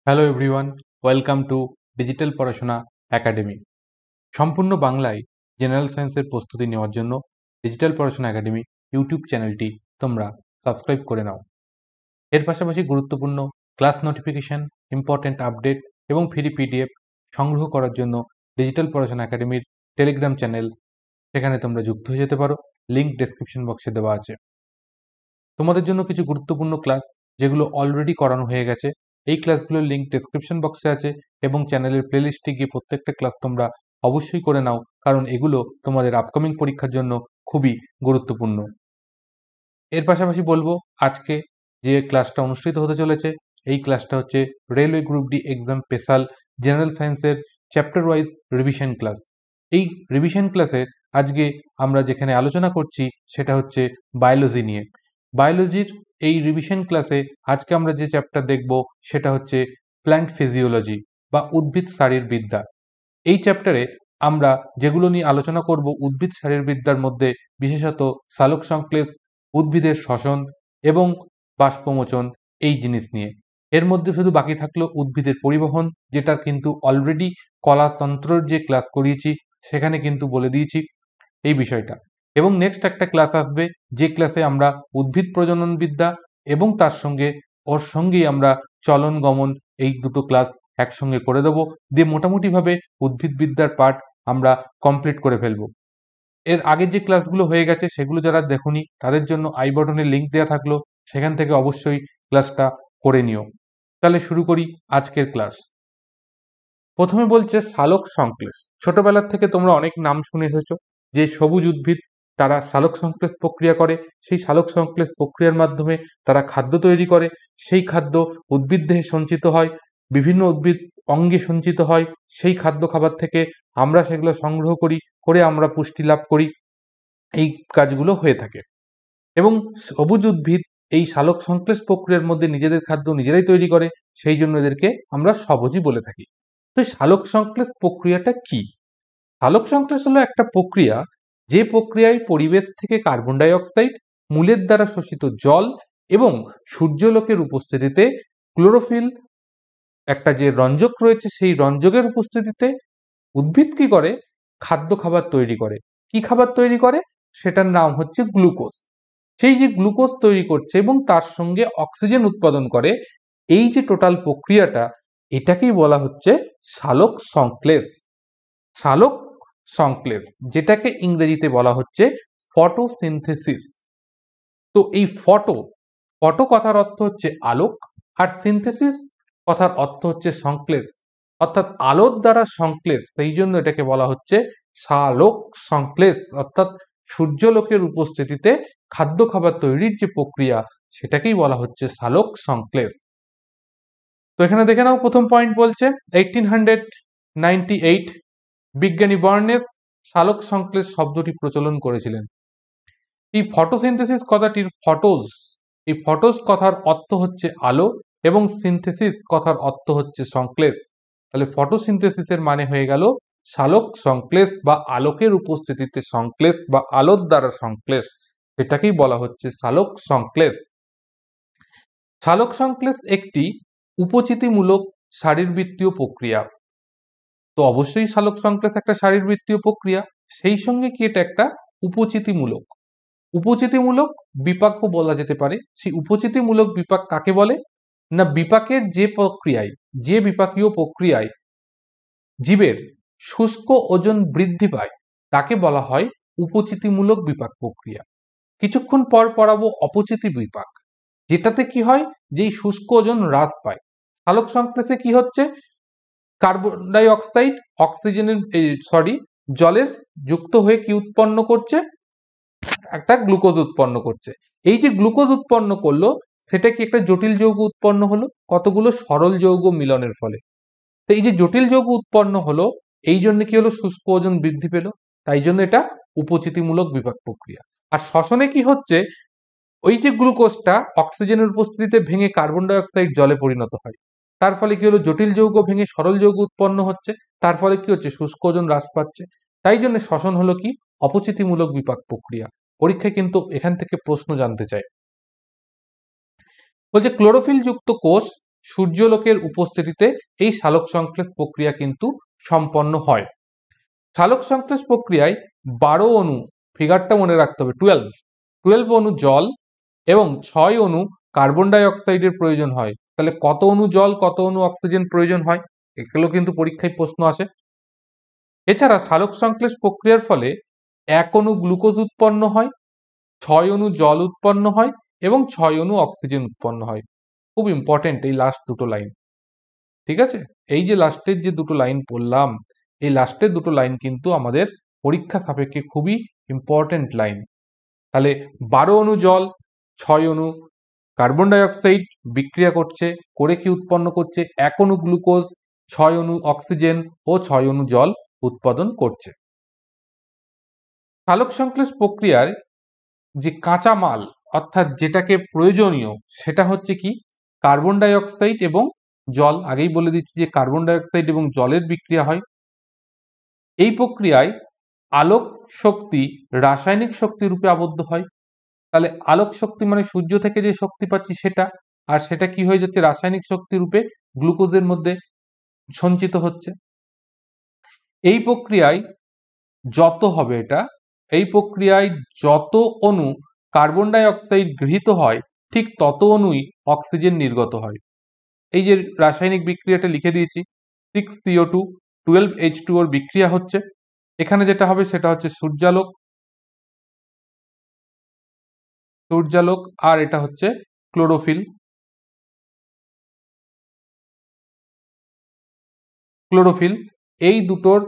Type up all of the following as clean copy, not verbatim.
Hello everyone, welcome to digital পড়াশোনা academy. সম্পূর্ণ বাংলায় জেনারেল সায়েন্সের প্রস্তুতি নেওয়ার জন্য ডিজিটাল পড়াশোনা একাডেমি ইউটিউব চ্যানেলটি তোমরা সাবস্ক্রাইব করে নাও। এর পাশাপাশি গুরুত্বপূর্ণ ক্লাস নোটিফিকেশন, ইম্পর্টেন্ট আপডেট এবং ফ্রি পিডিএফ সংগ্রহ করার জন্য ডিজিটাল পড়াশোনা একাডেমির টেলিগ্রাম চ্যানেল, সেখানে তোমরা যুক্ত হয়ে যেতে পারো। লিঙ্ক ডেসক্রিপশন বক্সে দেওয়া আছে। তোমাদের জন্য কিছু গুরুত্বপূর্ণ ক্লাস যেগুলো অলরেডি করানো হয়ে গেছে, এই ক্লাসগুলোর লিঙ্ক ডেসক্রিপশন বক্সে আছে এবং চ্যানেলের প্লেলিস্টে গিয়ে প্রত্যেকটা ক্লাস তোমরা অবশ্যই করে নাও, কারণ এগুলো তোমাদের আপকামিং পরীক্ষার জন্য খুবই গুরুত্বপূর্ণ। এর পাশাপাশি বলবো, আজকে যে ক্লাসটা অনুষ্ঠিত হতে চলেছে এই ক্লাসটা হচ্ছে railway group D exam special general সায়েন্সের চ্যাপ্টার ওয়াইজ রিভিশন ক্লাস। এই রিভিশন ক্লাসে আজকে আমরা যেখানে আলোচনা করছি সেটা হচ্ছে বায়োলজি নিয়ে। বায়োলজির এই রিভিশন ক্লাসে আজকে আমরা যে চ্যাপ্টার দেখব সেটা হচ্ছে প্ল্যান্ট ফিজিওলজি বা উদ্ভিদ শারীরবিদ্যা। এই চ্যাপ্টারে আমরা যেগুলো নিয়ে আলোচনা করব উদ্ভিদ শারীরবিদ্যার মধ্যে বিশেষত সালোক সংশ্লেষ, উদ্ভিদের শ্বসন এবং বাষ্পমোচন, এই জিনিস নিয়ে। এর মধ্যে শুধু বাকি থাকলো উদ্ভিদের পরিবহন, যেটা কিন্তু অলরেডি কলাতন্ত্রের যে ক্লাস করিয়েছি সেখানে কিন্তু বলে দিয়েছি এই বিষয়টা। এবং নেক্সট একটা ক্লাস আসবে যে ক্লাসে আমরা উদ্ভিদ প্রজনন বিদ্যা এবং তার সঙ্গে ওর সঙ্গেই আমরা চলন গমন, এই দুটো ক্লাস একসঙ্গে করে দেবো, দিয়ে মোটামুটিভাবে উদ্ভিদবিদ্যার পার্ট আমরা কমপ্লিট করে ফেলবো। এর আগের যে ক্লাসগুলো হয়ে গেছে সেগুলো যারা দেখোনি তাদের জন্য আই বটনে লিঙ্ক দেওয়া থাকলো, সেখান থেকে অবশ্যই ক্লাসটা করে নিও। তাহলে শুরু করি আজকের ক্লাস। প্রথমে বলছে সালোক সংশ্লেষ। ছোটবেলার থেকে তোমরা অনেক নাম শুনে এসেছো যে সবুজ উদ্ভিদ তারা সালোক সংশ্লেষ প্রক্রিয়া করে, সেই সালোক সংশ্লেষ প্রক্রিয়ার মাধ্যমে তারা খাদ্য তৈরি করে, সেই খাদ্য উদ্ভিদ দেহে সঞ্চিত হয়, বিভিন্ন উদ্ভিদ অঙ্গে সঞ্চিত হয়, সেই খাদ্য খাবার থেকে আমরা সেগুলো সংগ্রহ করি, করে আমরা পুষ্টি লাভ করি। এই কাজগুলো হয়ে থাকে এবং সবুজ উদ্ভিদ এই সালোক সংশ্লেষ প্রক্রিয়ার মধ্যে নিজেদের খাদ্য নিজেরাই তৈরি করে, সেই জন্য এদেরকে আমরা সবুজই বলে থাকি। তো সালোক সংশ্লেষ প্রক্রিয়াটা কি? সালোক সংশ্লেষ হলো একটা প্রক্রিয়া যে প্রক্রিয়ায় পরিবেশ থেকে কার্বন ডাই অক্সাইড, মূলের দ্বারা শোষিত জল এবং সূর্যালোকের উপস্থিতিতে ক্লোরোফিল, একটা যে রঞ্জক রয়েছে সেই রঞ্জকের উপস্থিতিতে উদ্ভিদ কি করে, খাদ্য খাবার তৈরি করে। কি খাবার তৈরি করে? সেটার নাম হচ্ছে গ্লুকোজ। সেই যে গ্লুকোজ তৈরি করছে এবং তার সঙ্গে অক্সিজেন উৎপাদন করে, এই যে টোটাল প্রক্রিয়াটা, এটাকেই বলা হচ্ছে সালোক সংশ্লেষ। সালোক সংশ্লেষ, যেটাকে ইংরেজিতে বলা হচ্ছে ফটোসিনথেসিস। তো এই ফটো কথার অর্থ হচ্ছে আলোক, আর সিনথেসিস কথার অর্থ হচ্ছে সংশ্লেষ, অর্থাৎ আলোর দ্বারা সংশ্লেষ, সেই জন্য এটাকে বলা হচ্ছে সালোক সংশ্লেষ। অর্থাৎ সূর্যালোকের উপস্থিতিতে খাদ্য খাবার তৈরির যে প্রক্রিয়া সেটাকেই বলা হচ্ছে সালোক সংশ্লেষ। তো এখানে দেখে নাও, প্রথম পয়েন্ট বলছে 1898 বিজ্ঞানী বার্নেস সালোক সংশ্লেষ শব্দটি প্রচলন করেছিলেন। এই ফটোসিনথেসিস কথাটির এই ফটোস কথার অর্থ হচ্ছে আলো এবং সিনথেসিস কথার অর্থ হচ্ছে সংশ্লেষ। তাহলে ফটোসিনথেসিসের মানে হয়ে গেল সালোক সংশ্লেষ বা আলোকের উপস্থিতিতে সংশ্লেষ বা আলোর দ্বারা সংশ্লেষ, সেটাকেই বলা হচ্ছে সালোক সংশ্লেষ। সালোক সংশ্লেষ একটি উপচিতিমূলক শারীরবৃত্তীয় প্রক্রিয়া। তো অবশ্যই সালোক সংশ্লেষ একটা শারীরবৃত্তীয় প্রক্রিয়া, সেই সঙ্গে কি এটা একটা উপচিতিমূলক। উপচিতিমূলক বিপাকও বলা যেতে পারে। সেই উপচিতিমূলক বিপাক কাকে বলে না, বিপাকের যে বিপাকীয় প্রক্রিয়ায় জীবের শুষ্ক ওজন বৃদ্ধি পায় তাকে বলা হয় উপচিতিমূলক বিপাক প্রক্রিয়া। কিছুক্ষণ পর পড়াবো অপচিতি বিপাক, যেটাতে কি হয়, যেই শুষ্ক ওজন হ্রাস পায়। সালোক সংশ্লেষে কি হচ্ছে, কার্বন ডাই অক্সাইড অক্সিজেনের জলের যুক্ত হয়ে কি উৎপন্ন করছে, একটা গ্লুকোজ উৎপন্ন করছে। এই যে গ্লুকোজ উৎপন্ন করলো সেটা কি একটা জটিল যৌগ উৎপন্ন হলো কতগুলো সরল যৌগ মিলনের ফলে। তো এই যে জটিল যৌগ উৎপন্ন হলো, এই জন্য কি হলো, শুষ্ক ওজন বৃদ্ধি পেল, তাই জন্য এটা উপচিতিমূলক বিপাক প্রক্রিয়া। আর শ্বসনে কি হচ্ছে, ওই যে গ্লুকোজটা অক্সিজেনের উপস্থিতিতে ভেঙে কার্বন ডাই অক্সাইড জলে পরিণত হয়, তার ফলে কি হলো, জটিল যৌগ ভেঙে সরল যৌগ উৎপন্ন হচ্ছে, তার ফলে কি হচ্ছে, শুষ্ক ওজন হ্রাস পাচ্ছে। তাই জন্য শ্বসন হলো কি, অপচিতিমূলক বিপাক প্রক্রিয়া। পরীক্ষায় কিন্তু এখান থেকে প্রশ্ন জানতে চায়। বলছে ক্লোরোফিল যুক্ত কোষ সূর্যালোকের উপস্থিতিতে এই সালোক সংশ্লেষ প্রক্রিয়া কিন্তু সম্পন্ন হয়। সালোক সংশ্লেষ প্রক্রিয়ায় 12 অণু, ফিগারটা মনে রাখতে হবে, 12 অণু জল এবং 6 অণু কার্বন ডাই অক্সাইডের প্রয়োজন হয়। তাহলে কত অণু জল, কত অণু অক্সিজেন প্রয়োজন হয়, এগুলো কিন্তু পরীক্ষায় প্রশ্ন আসে। এছাড়া সালোক সংশ্লেষ প্রক্রিয়ার ফলে 1 অণু গ্লুকোজ উৎপন্ন হয়, 6 অণু জল উৎপন্ন হয় এবং 6 অণু অক্সিজেন উৎপন্ন হয়। খুব ইম্পর্টেন্ট এই লাস্ট দুটো লাইন, ঠিক আছে? এই যে লাস্টের যে দুটো লাইন পড়লাম, এই লাস্টের দুটো লাইন কিন্তু আমাদের পরীক্ষা সাপেক্ষে খুবই ইম্পর্টেন্ট লাইন। তাহলে 12 অণু জল, 6 অণু কার্বন ডাই অক্সাইড বিক্রিয়া করছে, করে কি উৎপন্ন করছে? 1 অণু গ্লুকোজ, 6 অণু অক্সিজেন ও 6 অণু জল উৎপাদন করছে। সালোক সংশ্লেষ প্রক্রিয়ার যে কাঁচা মাল অর্থাৎ যেটাকে প্রয়োজনীয় সেটা হচ্ছে কি? কার্বন ডাই অক্সাইড এবং জল। আগেই বলে দিচ্ছি যে কার্বন ডাই অক্সাইড এবং জলের বিক্রিয়া হয়। এই প্রক্রিয়ায় আলোক শক্তি রাসায়নিক শক্তি রূপে আবদ্ধ হয়। তাহলে আলোক শক্তি মানে সূর্য থেকে যে শক্তি পাচ্ছি সেটা, আর সেটা কি হয়ে যাচ্ছে? রাসায়নিক শক্তি রূপে গ্লুকোজের মধ্যে সঞ্চিত হচ্ছে। এই প্রক্রিয়ায় এই প্রক্রিয়ায় যত অণু কার্বন ডাই অক্সাইড গৃহীত হয় ঠিক তত অণুই অক্সিজেন নির্গত হয়। এই যে রাসায়নিক বিক্রিয়াটা লিখে দিয়েছি, 6CO2 12H2O বিক্রিয়া হচ্ছে। এখানে যেটা হবে সেটা হচ্ছে সূর্যালোক, আর এটা হচ্ছে ক্লোরোফিল। এই দুটোর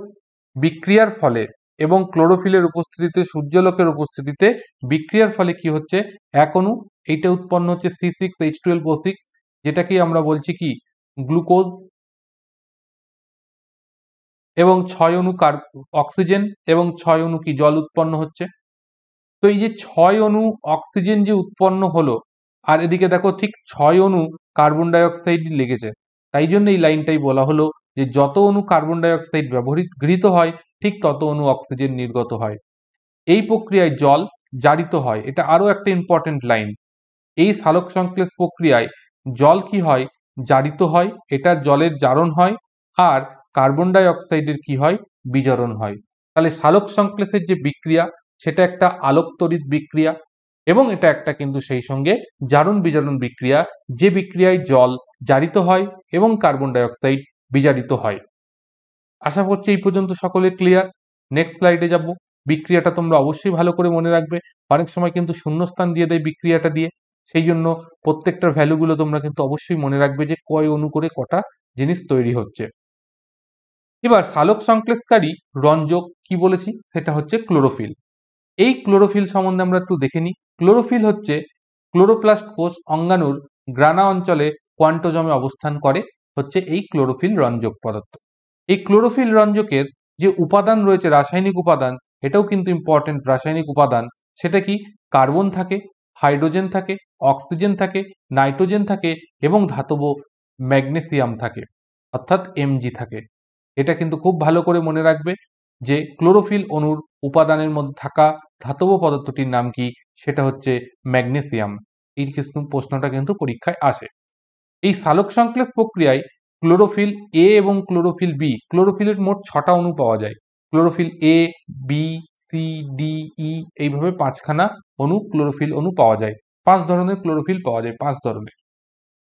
বিক্রিয়ার ফলে এবং ক্লোরোফিলের উপস্থিতিতে, সূর্যালোকের উপস্থিতিতে বিক্রিয়ার ফলে কি হচ্ছে? 1 অণু, এইটা উৎপন্ন হচ্ছে C6H12O6, যেটাকে আমরা বলছি কি? গ্লুকোজ, এবং 6 অণু অক্সিজেন এবং 6 অণু কি? জল উৎপন্ন হচ্ছে। তো এই যে 6 অণু অক্সিজেন যে উৎপন্ন হলো, আর এদিকে দেখো ঠিক 6 অণু কার্বন ডাই অক্সাইড লেগেছে, তাই জন্য এই লাইনটাই বলা হলো যে যত অণু কার্বন ডাই অক্সাইড গৃহীত হয় ঠিক তত অণু অক্সিজেন নির্গত হয়। এই প্রক্রিয়ায় জল জারিত হয়। এটা আরো একটা ইম্পর্টেন্ট লাইন। এই সালোক সংশ্লেষ প্রক্রিয়ায় জল কি হয়? জারিত হয়। এটা জলের জারণ হয়, আর কার্বন ডাই অক্সাইডের কি হয়? বিজারণ হয়। তাহলে সালোক সংশ্লেষের যে বিক্রিয়া সেটা একটা আলোক তড়িৎ বিক্রিয়া, এবং এটা একটা কিন্তু সেই সঙ্গে জারণ বিজারণ বিক্রিয়া, যে বিক্রিয়ায় জল জারিত হয় এবং কার্বন ডাই অক্সাইড বিজারিত হয়। আশা করছি এই পর্যন্ত সকলে ক্লিয়ার। নেক্সট স্লাইডে যাব। বিক্রিয়াটা তোমরা অবশ্যই ভালো করে মনে রাখবে। অনেক সময় কিন্তু শূন্যস্থান দিয়ে দেয় বিক্রিয়াটা দিয়ে, সেই জন্য প্রত্যেকটার ভ্যালুগুলো তোমরা কিন্তু অবশ্যই মনে রাখবে যে কয় অণু করে কটা জিনিস তৈরি হচ্ছে। এবার সালোক সংশ্লেষকারী রঞ্জক কি বলেছি, সেটা হচ্ছে ক্লোরোফিল। এই ক্লোরোফিল সম্বন্ধে আমরা একটু দেখে নিই। ক্লোরোফিল হচ্ছে ক্লোরোপ্লাস্ট কোষ অঙ্গাণুর গ্রানা অঞ্চলে কোয়ান্টোজমে অবস্থান করে, হচ্ছে এই ক্লোরোফিল রঞ্জক পদার্থ। এই ক্লোরোফিল রঞ্জকের যে উপাদান রয়েছে, রাসায়নিক উপাদান, এটাও কিন্তু ইম্পর্টেন্ট রাসায়নিক উপাদান। সেটা কি? কার্বন থাকে, হাইড্রোজেন থাকে, অক্সিজেন থাকে, নাইট্রোজেন থাকে এবং ধাতব ম্যাগনেসিয়াম থাকে, অর্থাৎ Mg থাকে। এটা কিন্তু খুব ভালো করে মনে রাখবে যে ক্লোরোফিল অণুর উপাদানের মধ্যে থাকা ধাতব পদার্থটির নাম কি? সেটা হচ্ছে ম্যাগনেসিয়াম। এই প্রশ্নটা কিন্তু পরীক্ষায় আসে। এই সালোক সংশ্লেষ প্রক্রিয়ায় ক্লোরোফিল এ এবং ক্লোরোফিল বি, ক্লোরোফিলের মোট 6টা অণু পাওয়া যায়। Chlorophyll A, B, C, D, E, এইভাবে 5খানা অণু ক্লোরোফিল অণু পাওয়া যায়। 5 ধরনের ক্লোরোফিল পাওয়া যায়, 5 ধরনের।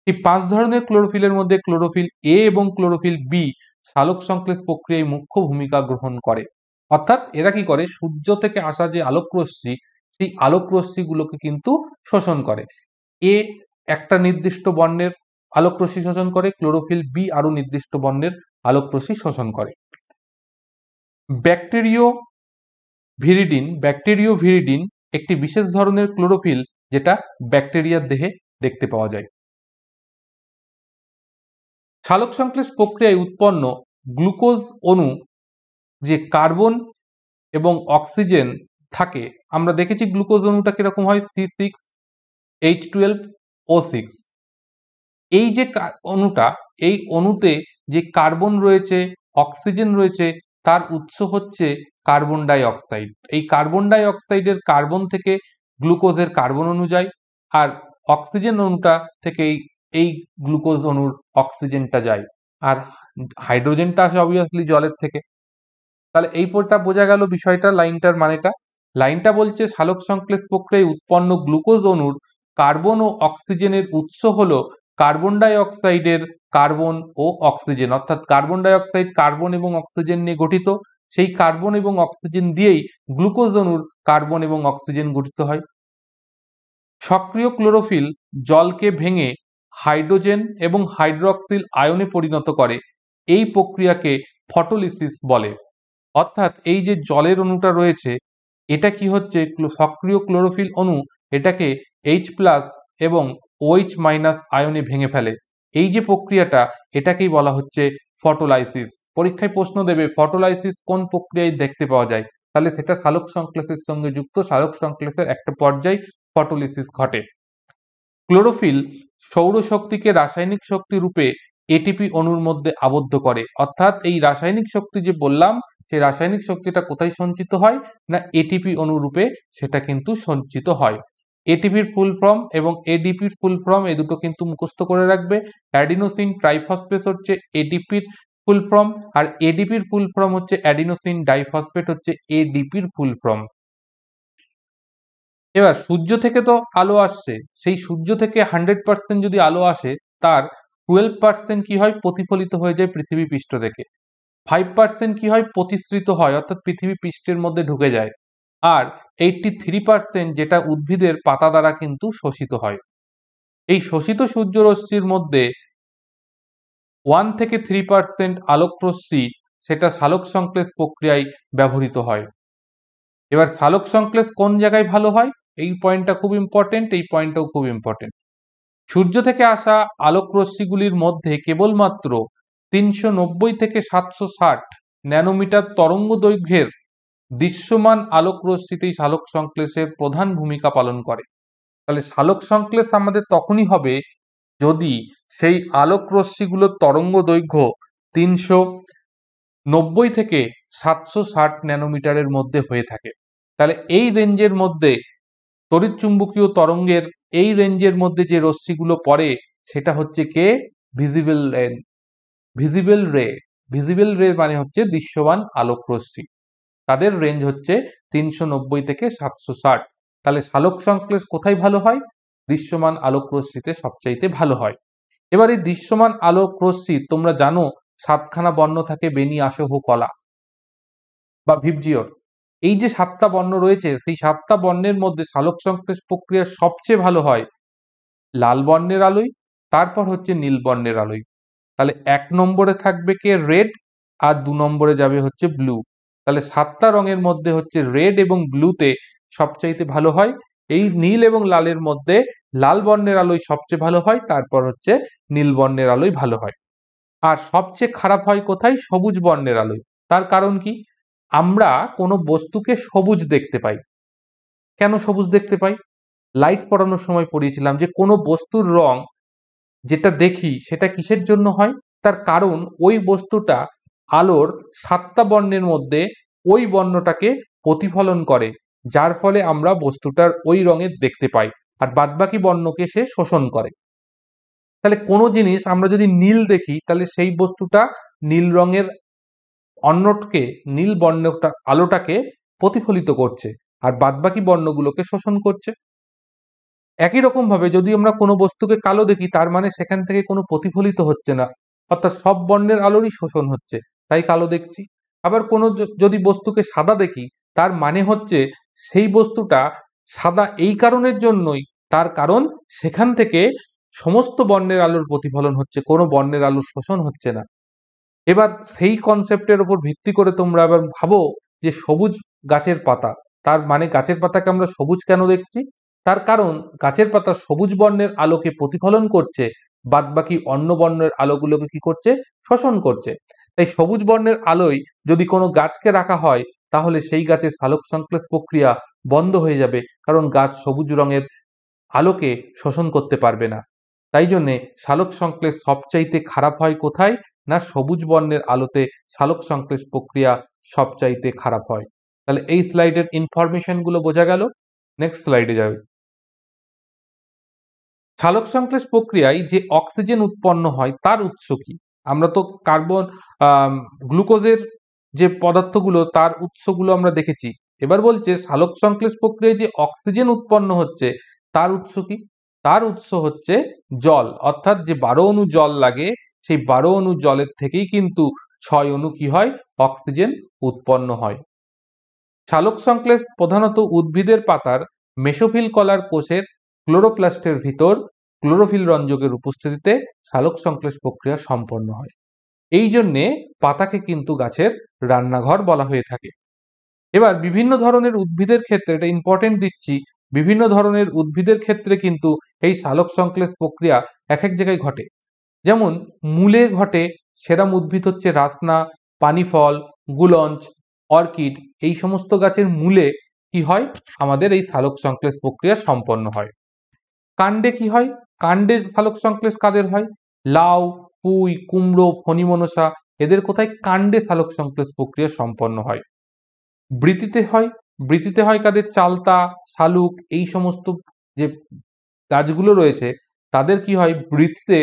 এই 5 ধরনের ক্লোরোফিলের মধ্যে ক্লোরোফিল এ এবং ক্লোরোফিল বি সালোক সংশ্লেষ প্রক্রিয়ায় মুখ্য ভূমিকা গ্রহণ করে। অর্থাৎ এরা কি করে? সূর্য থেকে আসা যে আলোক রশ্মি, সেই আলোক রশ্মিগুলোকে কিন্তু শোষণ করে। এ একটা নির্দিষ্ট বর্ণের আলোক রশ্মি শোষণ করে, ক্লোরোফিল বি আরো নির্দিষ্ট বর্ণের আলোক রশ্মি শোষণ করে। ব্যাকটেরিওভিরিডিন একটি বিশেষ ধরনের ক্লোরোফিল, যেটা ব্যাকটেরিয়ার দেহে দেখতে পাওয়া যায়। সালোক সংশ্লেষ প্রক্রিয়ায় উৎপন্ন গ্লুকোজ অণু যে কার্বন এবং অক্সিজেন থাকে, আমরা দেখেছি গ্লুকোজ অণুটা কিরকম হয়? C6H12O6। এই যে অণুটা, এই অণুতে যে কার্বন রয়েছে, অক্সিজেন রয়েছে, তার উৎস হচ্ছে কার্বন ডাই অক্সাইড। এই কার্বন ডাই অক্সাইডের কার্বন থেকে গ্লুকোজের কার্বন অণু যায়, আর অক্সিজেন অণুটা থেকে এই এই গ্লুকোজ অণুর অক্সিজেনটা যায়, আর হাইড্রোজেনটা আসে অবভিয়াসলি জলের থেকে। তাহলে এই পরটা বোঝা গেল বিষয়টা, লাইনটার মানেটা। লাইনটা বলছে সালোক সংশ্লেষ প্রক্রিয়ায় উৎপন্ন গ্লুকোজ অণুর কার্বন ও অক্সিজেনের উৎস হলো কার্বন ডাই অক্সাইডের কার্বন ও অক্সিজেন, অর্থাৎ কার্বন ডাই অক্সাইড কার্বন এবং অক্সিজেন নিয়ে গঠিত, সেই কার্বন এবং অক্সিজেন দিয়েই গ্লুকোজ অণুর কার্বন এবং অক্সিজেন গঠিত হয়। সক্রিয় ক্লোরোফিল জলকে ভেঙে হাইড্রোজেন এবং হাইড্রক্সিল আয়নে পরিণত করে, এই প্রক্রিয়াকে ফটোলিসিস বলে। অর্থাৎ এই যে জলের অণুটা রয়েছে এটা কি হচ্ছে, সক্রিয় ক্লোরোফিল অণু এটাকে H+ এবং OH- আয়নে ভেঙে ফেলে। এই যে প্রক্রিয়াটা এটাকেই বলা হচ্ছে ফটোলাইসিস। পরীক্ষায় প্রশ্ন দেবে ফটোলাইসিস কোন প্রক্রিয়ায় দেখতে পাওয়া যায়, তাহলে সেটা সালোক সংশ্লেষের সঙ্গে যুক্ত, সালোক সংশ্লেষের একটা পর্যায় ফটোলিসিস ঘটে। ক্লোরোফিল সৌরশক্তিকে রাসায়নিক শক্তি রূপে এটিপি অণুর মধ্যে আবদ্ধ করে, অর্থাৎ এই রাসায়নিক শক্তি যে বললাম সেই রাসায়নিক শক্তিটা কোথায় সঞ্চিত হয় না এটিপি অণুরূপে সেটা কিন্তু সঞ্চিত হয়। এটিপির ফুল ফর্ম এবং এডিপির ফুল ফর্ম এই দুটো কিন্তু মুখস্থ করে রাখবে। অ্যাডিনোসিন ট্রাইফসফেট হচ্ছে এডিপির ফুল ফর্ম, আর এডিপির ফুল ফর্ম হচ্ছে অ্যাডিনোসিন ডাইফসফেট হচ্ছে এডিপির ফুল ফর্ম। এবার সূর্য থেকে তো আলো আসছে, সেই সূর্য থেকে 100% যদি আলো আসে তার 12% কি হয়, প্রতিফলিত হয়ে যায় পৃথিবী পৃষ্ঠ থেকে। 5% কি হয়, প্রতিসৃত হয়, অর্থাৎ পৃথিবী পৃষ্ঠের মধ্যে ঢুকে যায়। আর 83% যেটা উদ্ভিদের পাতা দ্বারা কিন্তু শোষিত হয়। এই শোষিত সূর্যরশ্মির মধ্যে 1 থেকে 3% আলোকরশ্মি সেটা সালোক সংশ্লেষ প্রক্রিয়ায় ব্যবহৃত হয়। এবার সালোক সংশ্লেষ কোন জায়গায় ভালো হয়, এই পয়েন্টটা খুব ইম্পর্টেন্ট, এই পয়েন্টটাও খুব ইম্পর্টেন্ট। সূর্য থেকে আসা আলোক রশ্মিগুলির মধ্যে কেবলমাত্র 390 থেকে 760 ন্যানোমিটার তরঙ্গ দৈর্ঘ্যের দৃশ্যমান আলোক রশ্মিতেই সালোক সংশ্লেষের প্রধান ভূমিকা পালন করে। তাহলে সালোক সংশ্লেষ আমাদের তখনই হবে যদি সেই আলোক রশ্মিগুলোর তরঙ্গ দৈর্ঘ্য 390 থেকে 760 ন্যানোমিটারের মধ্যে হয়ে থাকে। তাহলে এই রেঞ্জের মধ্যে তড়িৎচুম্বকীয় তরঙ্গের এই রেঞ্জের মধ্যে যে রশ্মিগুলো পড়ে সেটা হচ্ছে কে, ভিজিবল রে। ভিজিবল রে, ভিজিবল রে মানে হচ্ছে দৃশ্যমান আলোক রশ্মি, তাদের রেঞ্জ হচ্ছে 390 থেকে 760। তাহলে সালোক সংশ্লেষ কোথায় ভালো হয়, দৃশ্যমান আলোক রশ্মিতে সবচাইতে ভালো হয়। এবার এই দৃশ্যমান আলোক রশ্মি তোমরা জানো 7খানা বর্ণ থাকে, বেনি, আসহ, কলা বা ভিবজিওর। এই যে 7টা বর্ণ রয়েছে সেই 7টা বর্ণের মধ্যে সালোক সংশ্লেষ প্রক্রিয়া সবচেয়ে ভালো হয় লাল বর্ণের আলোয়, তারপর হচ্ছে নীল বর্ণের আলোয়। তাহলে 1 নম্বরে থাকবে কে, রেড, আর 2 নম্বরে যাবে হচ্ছে ব্লু। তাহলে 7টা রঙের মধ্যে হচ্ছে রেড এবং ব্লুতে সবচাইতে ভালো হয়। এই নীল এবং লালের মধ্যে লাল বর্ণের আলোয় সবচেয়ে ভালো হয়, তারপর হচ্ছে নীল বর্ণের আলোয় ভালো হয়। আর সবচেয়ে খারাপ হয় কোথায়, সবুজ বর্ণের আলোয়। তার কারণ কি, আমরা কোনো বস্তুকে সবুজ দেখতে পাই। কেন সবুজ দেখতে পাই, লাইট পড়ানোর সময় পড়িয়েছিলাম যে কোনো বস্তুর রং যেটা দেখি সেটা কিসের জন্য হয়, তার কারণ ওই বস্তুটা আলোর 7টা বর্ণের মধ্যে ওই বর্ণটাকে প্রতিফলন করে, যার ফলে আমরা বস্তুটার ওই রঙের দেখতে পাই, আর বাদবাকি বর্ণকে সে শোষণ করে। তাহলে কোনো জিনিস আমরা যদি নীল দেখি তাহলে সেই বস্তুটা নীল রঙের অন্যকে, নীল বর্ণটা আলোটাকে প্রতিফলিত করছে আর বাদবাকি বর্ণগুলোকে শোষণ করছে। একই রকম ভাবে যদি আমরা কোনো বস্তুকে কালো দেখি তার মানে সেখান থেকে কোনো প্রতিফলিত হচ্ছে না, অর্থাৎ সব বর্ণের আলোরই শোষণ হচ্ছে, তাই কালো দেখছি। আবার কোনো যদি বস্তুকে সাদা দেখি তার মানে হচ্ছে সেই বস্তুটা সাদা এই কারণের জন্যই, তার কারণ সেখান থেকে সমস্ত বর্ণের আলোর প্রতিফলন হচ্ছে, কোনো বর্ণের আলোর শোষণ হচ্ছে না। এবার সেই কনসেপ্টের উপর ভিত্তি করে তোমরা আবার ভাবো যে সবুজ গাছের পাতা, তার মানে গাছের পাতাকে আমরা সবুজ কেন দেখছি, তার কারণ গাছের পাতা সবুজ বর্ণের আলোকে প্রতিফলন করছে, বাদবাকি অন্য বর্ণের আলোগুলোকে কি করছে, শোষণ করছে। তাই সবুজ বর্ণের আলোয় যদি কোনো গাছকে রাখা হয় তাহলে সেই গাছের সালোক সংশ্লেষ প্রক্রিয়া বন্ধ হয়ে যাবে, কারণ গাছ সবুজ রঙের আলোকে শোষণ করতে পারবে না। তাই জন্যে সালোক সংশ্লেষ সবচাইতে খারাপ হয় কোথায়, না সবুজ বর্ণের আলোতে সালোক সংশ্লেষ প্রক্রিয়া সবচাইতে খারাপ হয়। তাহলে এই স্লাইডের ইনফরমেশন গুলো বোঝা গেল। নেক্সট স্লাইডে যাবে। সালোক সংশ্লেষ প্রক্রিয়ায় যে অক্সিজেন উৎপন্ন হয় তার উৎস কি? আমরা তো কার্বন গ্লুকোজের যে পদার্থগুলো তার উৎসগুলো আমরা দেখেছি। এবার বলছে সালোক সংশ্লেষ প্রক্রিয়ায় যে অক্সিজেন উৎপন্ন হচ্ছে তার উৎস কি? তার উৎস হচ্ছে জল, অর্থাৎ যে 12 অণু জল লাগে সেই 12 অণু জলের থেকেই কিন্তু 6 অণু কি হয়? অক্সিজেন উৎপন্ন হয়। সালোক সংশ্লেষ প্রধানত উদ্ভিদের পাতার মেসোফিল কলার কোষের ক্লোরোপ্লাস্টের ভিতর ক্লোরোফিল রঞ্জকের উপস্থিতিতে সালোক সংশ্লেষ প্রক্রিয়া সম্পন্ন হয়। এই জন্যে পাতাকে কিন্তু গাছের রান্নাঘর বলা হয়ে থাকে। এবার বিভিন্ন ধরনের উদ্ভিদের ক্ষেত্রে, এটা ইম্পর্টেন্ট দিচ্ছি, বিভিন্ন ধরনের উদ্ভিদের ক্ষেত্রে কিন্তু এই সালোক সংশ্লেষ প্রক্রিয়া এক এক জায়গায় ঘটে। যেমন মূলে ঘটে, সেরাম উদ্ভিদ হচ্ছে রাসনা, পানিফল, গুলঞ্চ, অর্কিড। এই সমস্ত গাছের মূলে কি হয়? আমাদের এই সালোক সংশ্লেষ প্রক্রিয়া সম্পন্ন হয়। কাণ্ডে কি হয়? কাণ্ডে সালোক সংশ্লেষ কাদের হয়? লাউ, পুঁই, কুমড়ো, ফণিমনসা, এদের কোথায়? কাণ্ডে সালোক সংশ্লেষ প্রক্রিয়া সম্পন্ন হয়। বৃতিতে হয়। বৃতিতে হয় কাদের? চালতা, শালুক, এই সমস্ত যে গাছগুলো রয়েছে তাদের কি হয়? বৃতিতে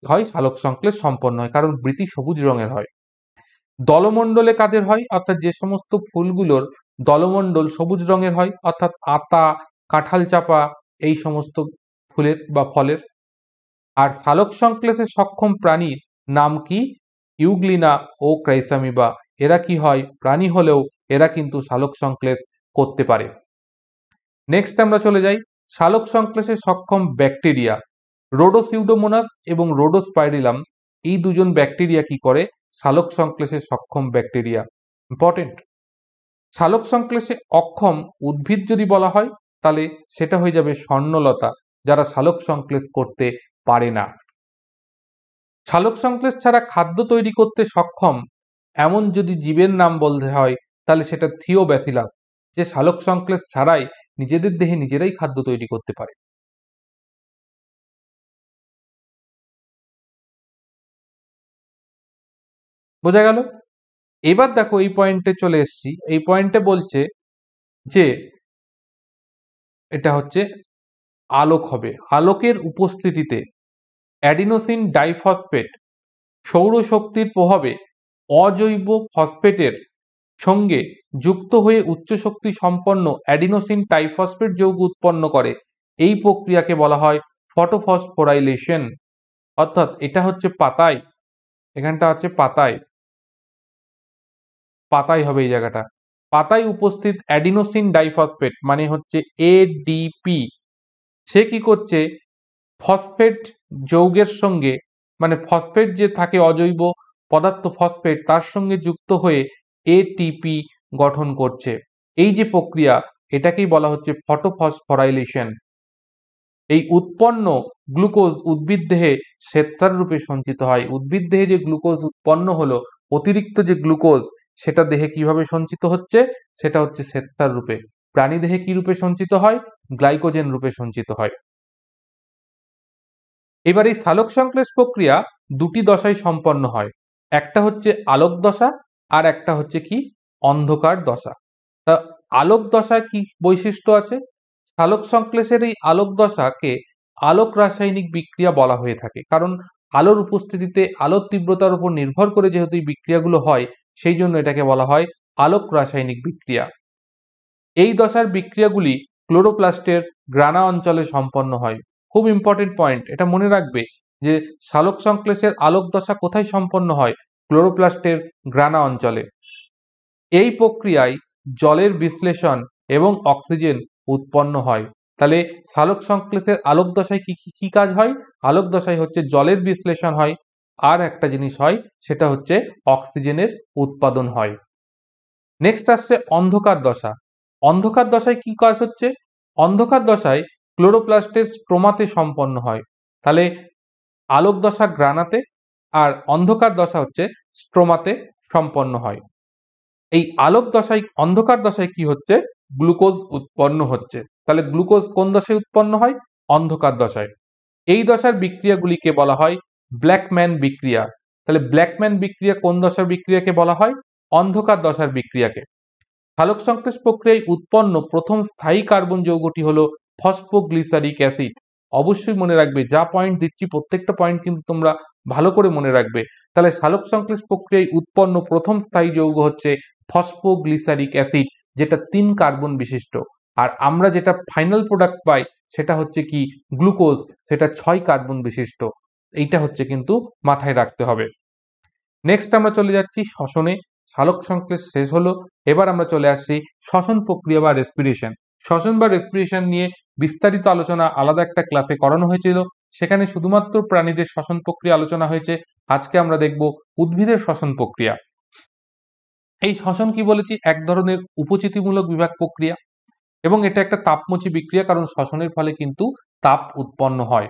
হয় সালোক সংশ্লেষ সম্পন্ন হয়, কারণ বৃতি সবুজ রঙের হয়। দলমণ্ডলে কাদের হয়? অর্থাৎ যে সমস্ত ফুলগুলোর দলমণ্ডল সবুজ রঙের হয়, অর্থাৎ আতা, কাঁঠাল চাপা, এই সমস্ত ফুলের বা ফলের। আর সালোক সংশ্লেষে সক্ষম প্রাণীর নাম কি? ইউগ্লিনা ও ক্রাইসামিবা। এরা কি হয়? প্রাণী হলেও এরা কিন্তু সালোক সংশ্লেষ করতে পারে। নেক্সট আমরা চলে যাই সালোক সংশ্লেষে সক্ষম ব্যাকটেরিয়া। রোডোসিউডোমোনাস এবং রোডোস্পাইরিলাম, এই দুজন ব্যাকটেরিয়া কি করে? সালোক সংশ্লেষে সক্ষম ব্যাকটেরিয়া। ইম্পর্টেন্ট। সালোক সংশ্লেষে অক্ষম উদ্ভিদ যদি বলা হয় তাহলে সেটা হয়ে যাবে স্বর্ণলতা, যারা সালোক সংশ্লেষ করতে পারে না। সালোক সংশ্লেষ ছাড়া খাদ্য তৈরি করতে সক্ষম এমন যদি জীবের নাম বলতে হয় তাহলে সেটা থিওব্যাসিলাস, যে সালোক সংশ্লেষ ছাড়াই নিজেদের দেহে নিজেরাই খাদ্য তৈরি করতে পারে। বোঝা গেল? এবার দেখো এই পয়েন্টে চলে এসেছি। এই পয়েন্টে বলছে যে এটা হচ্ছে আলোক হবে। আলোকের উপস্থিতিতে অ্যাডিনোসিন ডাইফসফেট সৌরশক্তির প্রভাবে অজৈব ফসফেটের সঙ্গে যুক্ত হয়ে উচ্চ শক্তি সম্পন্ন অ্যাডিনোসিন টাইফসফেট যৌগ উৎপন্ন করে। এই প্রক্রিয়াকে বলা হয় ফটোফসফোরাইলেশন। অর্থাৎ এটা হচ্ছে পাতায়, এখানটা আছে পাতায়, পাতায় হবে এই জায়গাটা। পাতায় উপস্থিত অ্যাডিনোসিন ডাইফসফেট মানে হচ্ছে এডিপি, সে কি করছে? ফসফেট যৌগের সঙ্গে, মানে ফসফেট যে থাকে অজৈব পদার্থ ফসফেট, তার সঙ্গে যুক্ত হয়ে এটিপি গঠন করছে। এই যে প্রক্রিয়া, এটাকেই বলা হচ্ছে ফটোফসফোরাইলেশন। এই উৎপন্ন গ্লুকোজ উদ্ভিদ দেহে শ্বেতসার রূপে সঞ্চিত হয়। উদ্ভিদ দেহে যে গ্লুকোজ উৎপন্ন হলো, অতিরিক্ত যে গ্লুকোজ, সেটা দেহে কিভাবে সঞ্চিত হচ্ছে? সেটা হচ্ছে শ্বেতসার রূপে। প্রাণী দেহে কি রূপে সঞ্চিত হয়? গ্লাইকোজেন রূপে সঞ্চিত হয়। এবার এই সালোক সংশ্লেষ প্রক্রিয়া দুটি দশায় সম্পন্ন হয়। একটা হচ্ছে আলোক দশা, আর একটা হচ্ছে কি? অন্ধকার দশা। তা আলোক দশায় কি বৈশিষ্ট্য আছে? সালোক সংশ্লেষের এই আলোক দশাকে আলোক রাসায়নিক বিক্রিয়া বলা হয়ে থাকে, কারণ আলোর উপস্থিতিতে আলোর তীব্রতার উপর নির্ভর করে যেহেতু এই বিক্রিয়াগুলো হয়, সেই জন্য এটাকে বলা হয় আলোক রাসায়নিক বিক্রিয়া। এই দশার বিক্রিয়াগুলি ক্লোরোপ্লাস্টের গ্রানা অঞ্চলে সম্পন্ন হয়। খুব ইম্পর্টেন্ট পয়েন্ট, এটা মনে রাখবে যে সালোক সংশ্লেষের আলোক দশা কোথায় সম্পন্ন হয়? ক্লোরোপ্লাস্টের গ্রানা অঞ্চলে। এই প্রক্রিয়ায় জলের বিশ্লেষণ এবং অক্সিজেন উৎপন্ন হয়। তাহলে সালোক সংশ্লেষের আলোক দশায় কি কাজ হয়? আলোক দশায় হচ্ছে জলের বিশ্লেষণ হয়, আর একটা জিনিস হয় সেটা হচ্ছে অক্সিজেনের উৎপাদন হয়। নেক্সট আসছে অন্ধকার দশা। অন্ধকার দশায় কি কাজ হচ্ছে? অন্ধকার দশায় ক্লোরোপ্লাস্টের স্ট্রোমাতে সম্পন্ন হয়। তাহলে আলোক দশা গ্রানাতে, আর অন্ধকার দশা হচ্ছে স্ট্রোমাতে সম্পন্ন হয়। এই আলোক দশায়, অন্ধকার দশায় কি হচ্ছে? গ্লুকোজ উৎপন্ন হচ্ছে। তাহলে গ্লুকোজ কোন দশায় উৎপন্ন হয়? অন্ধকার দশায়। এই দশার বিক্রিয়াগুলিকে বলা হয় ব্ল্যাকম্যান বিক্রিয়া। তাহলে ব্ল্যাকম্যান বিক্রিয়া কোন দশার বিক্রিয়াকে বলা হয়? অন্ধকার দশার বিক্রিয়াকে। সালোক সংশ্লেষ প্রক্রিয়ায় উৎপন্ন প্রথম স্থায়ী কার্বন যৌগটি হলো ফসফোগ্লিসারিক অ্যাসিড। অবশ্যই মনে রাখবে, যা পয়েন্ট দিচ্ছি প্রত্যেকটা পয়েন্ট কিন্তু তোমরা ভালো করে মনে রাখবে। তাহলে সালোক সংশ্লেষ প্রক্রিয়ায় উৎপন্ন প্রথম স্থায়ী যৌগ হচ্ছে ফসফোগ্লিসারিক অ্যাসিড, যেটা 3 কার্বন বিশিষ্ট। আর আমরা যেটা ফাইনাল প্রোডাক্ট পাই সেটা হচ্ছে কি গ্লুকোজ, সেটা 6 কার্বন বিশিষ্ট। এইটা হচ্ছে কিন্তু মাথায় রাখতে হবে। নেক্সট আমরা চলে যাচ্ছি শ্বসনে। সালোক সংশ্লেষ শেষ হলো, এবার আমরা চলে আসছি শ্বসন প্রক্রিয়া বা রেসপিরেশন। শ্বসন বা রেসপিরেশন নিয়ে বিস্তারিত আলোচনা আলাদা একটা ক্লাসে করানো হয়েছিল, সেখানে শুধুমাত্র প্রাণীদের শ্বসন প্রক্রিয়া আলোচনা হয়েছে। আজকে আমরা দেখব উদ্ভিদের শ্বসন প্রক্রিয়া। এই শ্বসন কি বলেছি, এক ধরনের উপচিতিমূলক বিভাগ প্রক্রিয়া, এবং এটা একটা তাপমোচী বিক্রিয়া, কারণ শ্বসনের ফলে কিন্তু তাপ উৎপন্ন হয়।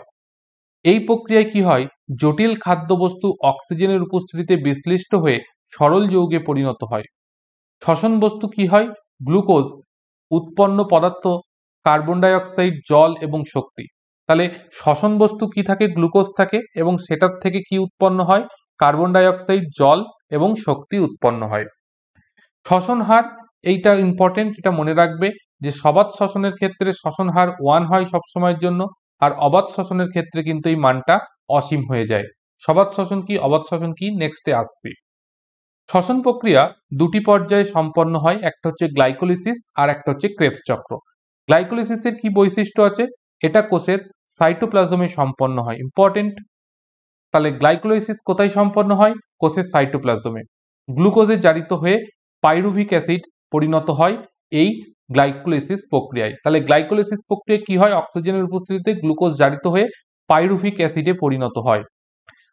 এই প্রক্রিয়ায় কি হয়, জটিল খাদ্যবস্তু অক্সিজেনের উপস্থিতিতে বিশ্লিষ্ট হয়ে সরল যৌগে পরিণত হয়। শ্বসন বস্তু কি হয়, গ্লুকোজ, উৎপন্ন পদার্থ কার্বন ডাই অক্সাইড, জল এবং শক্তি। তাহলে শ্বসন বস্তু কি থাকে, গ্লুকোজ থাকে, এবং সেটার থেকে কি উৎপন্ন হয়, কার্বন ডাই অক্সাইড, জল এবং শক্তি উৎপন্ন হয়। শ্বসন হার, এইটা ইম্পর্টেন্ট, এটা মনে রাখবে যে সবাত শ্বসনের ক্ষেত্রে শ্বসন হার 1 হয় সবসময়ের জন্য, আর অবাত শ্বসনের ক্ষেত্রে কিন্তু এই মানটা অসীম হয়ে যায়। সবাত শ্বসন কি, অবাত শ্বসন কি, নেক্সটে আসছি। শ্বসন প্রক্রিয়া দুটি পর্যায়ে সম্পন্ন হয়, একটা হচ্ছে গ্লাইকোলিসিস আর একটা হচ্ছে ক্রেবস চক্র। গ্লাইকোলিসিসের কি বৈশিষ্ট্য আছে, এটা কোষের সাইটোপ্লাজমে সম্পন্ন হয়, ইম্পর্টেন্ট। তাহলে গ্লাইকোলাইসিস কোথায় সম্পন্ন হয়, কোষের সাইটোপ্লাজমে। গ্লুকোজে জারিত হয়ে পাইরুভিক অ্যাসিড পরিণত হয় এই গ্লাইকোলাইসিস প্রক্রিয়ায়। তাহলে গ্লাইকোলাইসিস প্রক্রিয়ায় কি হয়, অক্সিজেনের উপস্থিতিতে গ্লুকোজ জারিত হয়ে পাইরুভিক অ্যাসিডে পরিণত হয়।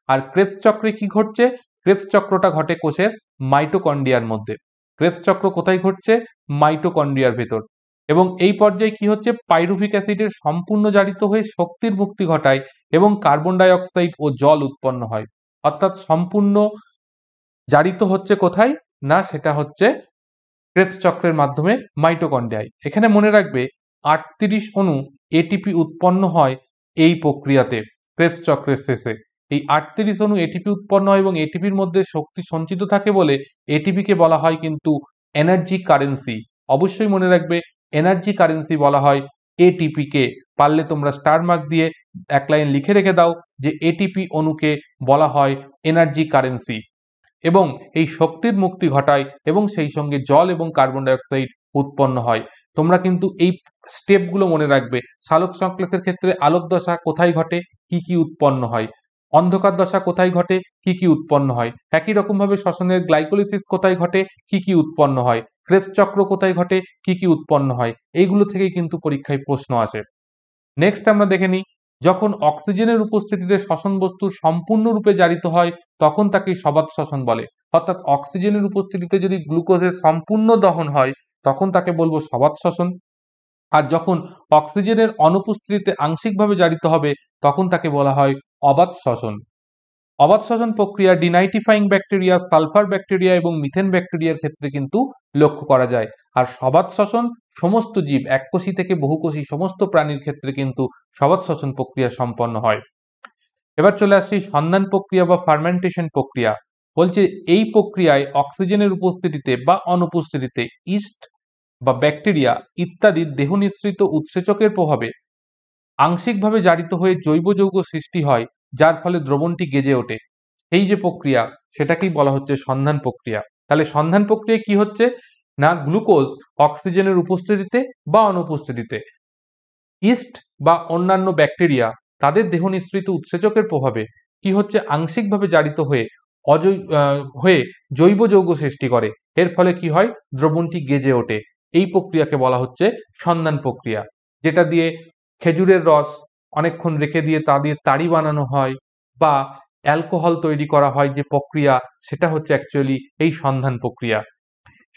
আর ক্রেবস চক্রে কি ঘটছে, ক্রেবস চক্রটা ঘটে কোষের মাইটোকন্ড্রিয়ার মধ্যে। ক্রেবস চক্র কোথায় ঘটছে, মাইটোকন্ড্রিয়ার ভেতর। এবং এই পর্যায়ে কি হচ্ছে, পাইরুভিক অ্যাসিডের সম্পূর্ণ জারিত হয়ে শক্তির মুক্তি ঘটায় এবং কার্বন ডাই অক্সাইড ও জল উৎপন্ন হয়। অর্থাৎ সম্পূর্ণ জারিত হচ্ছে কোথায় না, সেটা হচ্ছে ক্রেবস চক্রের মাধ্যমে মাইটোকন্ড্রিয়ায়। এখানে মনে রাখবে 38 অণু এটিপি উৎপন্ন হয় এই প্রক্রিয়াতে। ক্রেবস চক্রের শেষে এই 38 অণু এটিপি উৎপন্ন হয় এবং এটিপির মধ্যে শক্তি সঞ্চিত থাকে বলে এটিপিকে বলা হয় কিন্তু এনার্জি কারেন্সি। অবশ্যই মনে রাখবে, এনার্জি কারেন্সি বলা হয় এটিপি কে। পারলে তোমরা স্টার মার্ক দিয়ে এক লাইন লিখে রেখে দাও যে এটিপি অণুকে বলা হয় এনার্জি কারেন্সি, এবং এই শক্তির মুক্তি ঘটায় এবং সেই সঙ্গে জল এবং কার্বন ডাই অক্সাইড উৎপন্ন হয়। তোমরা কিন্তু এই স্টেপগুলো মনে রাখবে। সালোক সংশ্লেষের ক্ষেত্রে আলোক দশা কোথায় ঘটে, কি কি উৎপন্ন হয়, অন্ধকার দশা কোথায় ঘটে, কি কি উৎপন্ন হয়। একই রকম ভাবে শ্বসনের গ্লাইকোলিসিস কোথায় ঘটে, কি কি উৎপন্ন হয়, ক্রেবস চক্র কোথায় ঘটে, কি কি উৎপন্ন হয়, এইগুলো থেকেই কিন্তু পরীক্ষায় প্রশ্ন আসে। নেক্সট আমরা দেখে নিই, যখন অক্সিজেনের উপস্থিতিতে শ্বসন বস্তু সম্পূর্ণরূপে জারিত হয় তখন তাকে সবাত শ্বসন বলে। অর্থাৎ অক্সিজেনের উপস্থিতিতে যদি গ্লুকোজের সম্পূর্ণ দহন হয় তখন তাকে বলবো সবাত শ্বসন। আর যখন অক্সিজেনের অনুপস্থিতিতে আংশিকভাবে জারিত হবে তখন তাকে বলা হয় অবাত শ্বসন। অবাত শ্বসন প্রক্রিয়া ডিনাইট্রিফাইং ব্যাকটেরিয়া, সালফার ব্যাকটেরিয়া এবং মিথেন ব্যাকটেরিয়ার ক্ষেত্রে কিন্তু লক্ষ্য করা যায়। আর সবাত শ্বসন সমস্ত জীব, এককোষী থেকে বহুকোষী সমস্ত প্রাণীর ক্ষেত্রে কিন্তু সবাত শ্বসন প্রক্রিয়া সম্পন্ন হয়। এবার চলে আসছি সন্ধান প্রক্রিয়া বা ফার্মেন্টেশন প্রক্রিয়া। বলছে এই প্রক্রিয়ায় অক্সিজেনের উপস্থিতিতে বা অনুপস্থিতিতে ইস্ট বা ব্যাকটেরিয়া ইত্যাদির দেহ নিঃসৃত উৎসেচকের প্রভাবে আংশিকভাবে জারিত হয়ে জৈব যৌগ সৃষ্টি হয়, যার ফলে দ্রবণটি গেজে ওঠে। এই যে প্রক্রিয়া, সেটাকেই বলা হচ্ছে সন্ধান প্রক্রিয়া। তাহলে সন্ধান প্রক্রিয়ায় কি হচ্ছে না, গ্লুকোজ অক্সিজেনের উপস্থিতিতে বা অনুপস্থিতিতে ইস্ট বা অন্যান্য ব্যাকটেরিয়া তাদের দেহ নিঃসৃত উৎসেচকের প্রভাবে কি হচ্ছে, আংশিকভাবে জারিত হয়ে জৈব যৌগ সৃষ্টি করে। এর ফলে কি হয়, দ্রবণটি গেজে ওঠে। এই প্রক্রিয়াকে বলা হচ্ছে সন্ধান প্রক্রিয়া, যেটা দিয়ে খেজুরের রস অনেকক্ষণ রেখে দিয়ে তা দিয়ে তাড়ি বানানো হয় বা অ্যালকোহল তৈরি করা হয়, যে প্রক্রিয়া সেটা হচ্ছে অ্যাকচুয়ালি এই সন্ধান প্রক্রিয়া।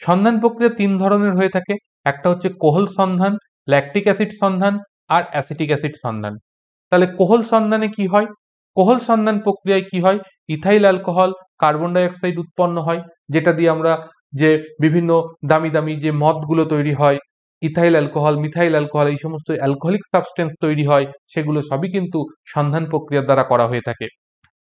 সন্ধান প্রক্রিয়া 3 ধরনের হয়ে থাকে, একটা হচ্ছে কোহল সন্ধান, ল্যাকটিক অ্যাসিড সন্ধান আর অ্যাসিটিক অ্যাসিড সন্ধান। তাহলে কোহল সন্ধানে কি হয়, কোহল সন্ধান প্রক্রিয়ায় কি হয়, ethyl alcohol, carbon die oxide উৎপন্ন হয়, যেটা দিয়ে আমরা যে বিভিন্ন দামি দামি যে মদগুলো তৈরি হয়, ইথাইল অ্যালকোহল, মিথাইল অ্যালকোহল, এই সমস্ত অ্যালকোহলিক সাবস্টেন্স তৈরি হয়, সেগুলো সবই কিন্তু সন্ধান প্রক্রিয়ার দ্বারা করা হয়ে থাকে।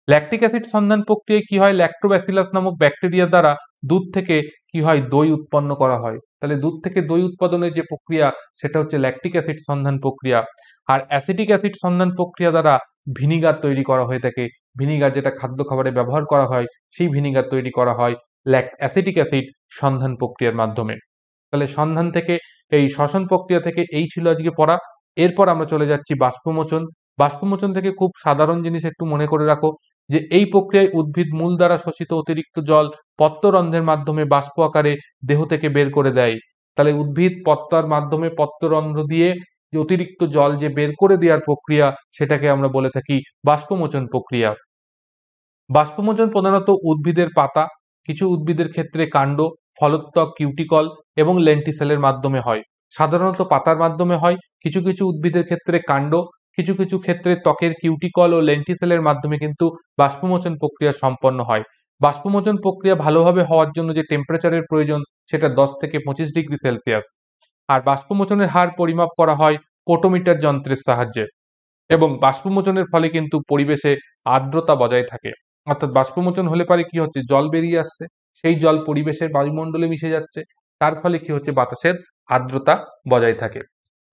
ল্যাকটিক অ্যাসিড সন্ধান প্রক্রিয়ায় কি হয়, ল্যাক্টোব্যাসিলাস নামক ব্যাকটেরিয়া দ্বারা দুধ থেকে কি হয়, দই উৎপন্ন করা হয়। তাহলে দুধ থেকে দই উৎপাদনের যে প্রক্রিয়া সেটা হচ্ছে ল্যাকটিক অ্যাসিড সন্ধান প্রক্রিয়া। আর অ্যাসিটিক অ্যাসিড সন্ধান প্রক্রিয়া দ্বারা ভিনিগার তৈরি করা হয়ে থাকে। ভিনিগার যেটা খাদ্য খাবারে ব্যবহার করা হয়, সেই ভিনিগার তৈরি করা হয় অ্যাসিটিক অ্যাসিড সন্ধান প্রক্রিয়ার মাধ্যমে। তাহলে সন্ধান থেকে এই শ্বসন প্রক্রিয়া থেকে এই ছিল আজকে পড়া। এরপর আমরা চলে যাচ্ছি বাষ্পমোচন। বাষ্পমোচন থেকে খুব সাধারণ জিনিস একটু মনে করে রাখো, যে এই প্রক্রিয়ায় উদ্ভিদ মূল দ্বারা শোষিত অতিরিক্ত জল পত্ররন্ধ্রের মাধ্যমে বাষ্প আকারে দেহ থেকে বের করে দেয়। তাহলে উদ্ভিদ পত্তার মাধ্যমে পত্ররন্ধ্র দিয়ে যে অতিরিক্ত জল যে বের করে দেওয়ার প্রক্রিয়া, সেটাকে আমরা বলে থাকি বাষ্পমোচন প্রক্রিয়া। বাষ্পমোচন প্রধানত উদ্ভিদের পাতা, কিছু উদ্ভিদের ক্ষেত্রে কাণ্ড, ফলত্বক, কিউটিকল এবং লেন্টিসেলের মাধ্যমে হয়। সাধারণত পাতার মাধ্যমে হয়, কিছু কিছু উদ্ভিদের ক্ষেত্রে কাণ্ড, কিছু কিছু ক্ষেত্রে ত্বকের কিউটিকল ও লেন্টিসেলের মাধ্যমে কিন্তু বাষ্পমোচন প্রক্রিয়া সম্পন্ন হয়। বাষ্পমোচন প্রক্রিয়া ভালোভাবে হওয়ার জন্য যে টেম্পারেচারের প্রয়োজন, সেটা 10 থেকে 25 ডিগ্রি সেলসিয়াস। আর বাষ্পমোচনের হার পরিমাপ করা হয় পোটোমিটার যন্ত্রের সাহায্যে। এবং বাষ্পমোচনের ফলে কিন্তু পরিবেশে আর্দ্রতা বজায় থাকে। অর্থাৎ বাষ্পমোচন হলে পারে কি হচ্ছে, জল বেরিয়ে আসছে, সেই জল পরিবেশের বায়ুমণ্ডলে মিশে যাচ্ছে, তার ফলে কি হচ্ছে, বাতাসের আর্দ্রতা বজায় থাকে।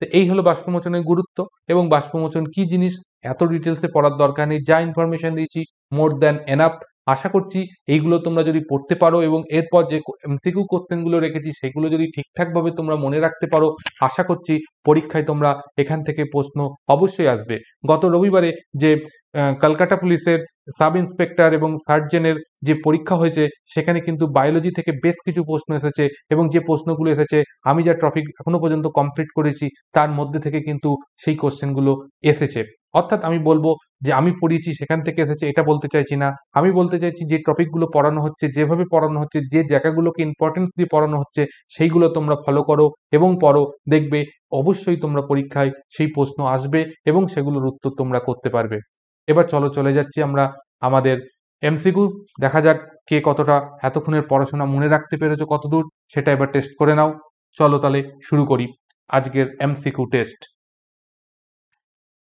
তো এই হলো বাষ্পমোচনের গুরুত্ব। এবং বাষ্পমোচন কি জিনিস এত ডিটেলসে পড়ার দরকার নেই, যা ইনফরমেশন দিয়েছি মোর দ্যান এনাফ। আশা করছি এইগুলো তোমরা যদি পড়তে পারো এবং এরপর যে এমসিকিউ কোশ্চেনগুলো রেখেছি সেগুলো যদি ঠিকঠাকভাবে তোমরা মনে রাখতে পারো, আশা করছি পরীক্ষায় তোমরা এখান থেকে প্রশ্ন অবশ্যই আসবে। গত রবিবারে যে কলকাতা পুলিশের সাব ইন্সপেক্টর এবং সার্জেনের যে পরীক্ষা হয়েছে, সেখানে কিন্তু বায়োলজি থেকে বেশ কিছু প্রশ্ন এসেছে, এবং যে প্রশ্নগুলো এসেছে আমি যা টপিক এখনো পর্যন্ত কমপ্লিট করেছি তার মধ্যে থেকে কিন্তু সেই কোশ্চেনগুলো এসেছে। অর্থাৎ আমি বলবো যে আমি পড়িয়েছি সেখান থেকে এসেছে এটা বলতে চাইছি না, আমি বলতে চাইছি যে টপিকগুলো পড়ানো হচ্ছে, যেভাবে পড়ানো হচ্ছে, যে জায়গাগুলোকে ইম্পর্টেন্স দিয়ে পড়ানো হচ্ছে, সেইগুলো তোমরা ফলো করো এবং পড়ো। দেখবে অবশ্যই তোমরা পরীক্ষায় সেই প্রশ্ন আসবে এবং সেগুলোর উত্তর তোমরা করতে পারবে। এবার চলো চলে যাচ্ছি আমরা আমাদের এমসিকিউ। দেখা যাক কে কতটা এতক্ষণের পড়াশোনা মনে রাখতে পেরেছো কতদূর, সেটা এবার টেস্ট করে নাও। চলো তাহলে শুরু করি আজকের এমসিকিউ টেস্ট।